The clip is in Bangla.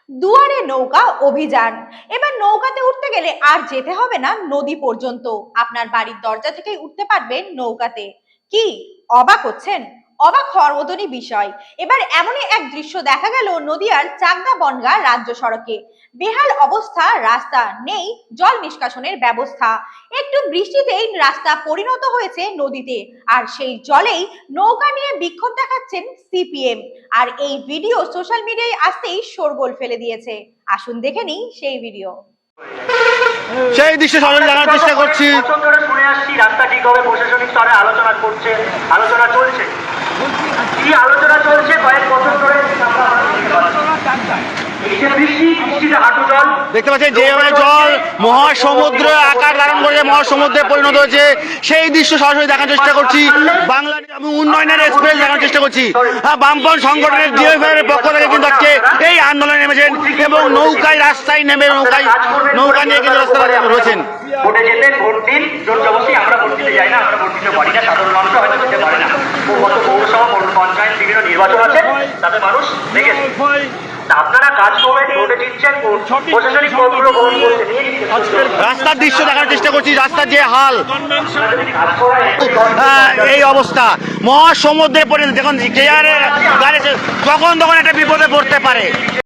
দুয়ারে নৌকা অভিযান। এবার নৌকাতে উঠতে গেলে আর যেতে হবে না নদী পর্যন্ত, আপনার বাড়ির দরজা থেকেই উঠতে পারবেন নৌকাতে। কি অবাক হচ্ছেন? অবাক হওয়ার মতনই বিষয়। এবার এমনই এক দৃশ্য দেখা গেল নদিয়ার চাকদা বনগাঁ রাজ্য সড়কে। বেহাল অবস্থা, রাস্তা নেই জল নিষ্কাশনের ব্যবস্থা। একটু বৃষ্টিতেই রাস্তা পরিণত হয়েছে নদীতে, আর সেই জলেই নৌকা নিয়ে বিক্ষোভ দেখাচ্ছেন সিপিএম। আর এই ভিডিও সোশ্যাল মিডিয়ায় আসতেই শোরগোল ফেলে দিয়েছে। আসুন দেখে নিই সেই ভিডিও। সেই দৃশ্য সরাসরি দেখার চেষ্টা করছি। বছর ধরে শুনে আসছি রাস্তা ঠিক হবে, প্রশাসনিক স্তরে আলোচনা চলছে। কি আলোচনা চলছে কয়েক বছর ধরে দেখতে পাচ্ছেন যেভাবে জল মহাসমুদ্র আকার ধারণ করে মহাসমুদ্রে পরিণত হয়েছে, সেই দৃশ্য সরাসরি দেখার চেষ্টা করছি। বাংলাদেশ উন্নয়নের এক্সপ্রেস দেখার চেষ্টা করছি। বামপন্থী সংগঠনের ডিএফআই এর পক্ষ থেকে কিন্তু আজকে এই আন্দোলনে নেমেছেন এবং নৌকায় রাস্তায় নেমে নৌকা নিয়ে কিন্তু রাস্তায় রয়েছেন। ভোটে যেতেন, ভোট দিন, জোর জবরদস্তি। আমরা ভোট দিতে যাই না, আমরা ভোট দিতে পারি না, সাধারণ মানুষ হয়তো দিতে পারে না। কত পৌরসভা, পঞ্চায়েত, বিভিন্ন নির্বাচন আছে, তাতে মানুষ দেখেছে। আপনারা কাজ করবেন, ভোটে জিতছেন, প্রশাসনিক পদগুলো গ্রহণ করছেন। রাস্তার দৃশ্য দেখার চেষ্টা করছি, রাস্তার যে হাল, এই অবস্থা মহাসমুদ্রে পরিণত। দেখুন যখন তখন একটা বিপদে পড়তে পারে।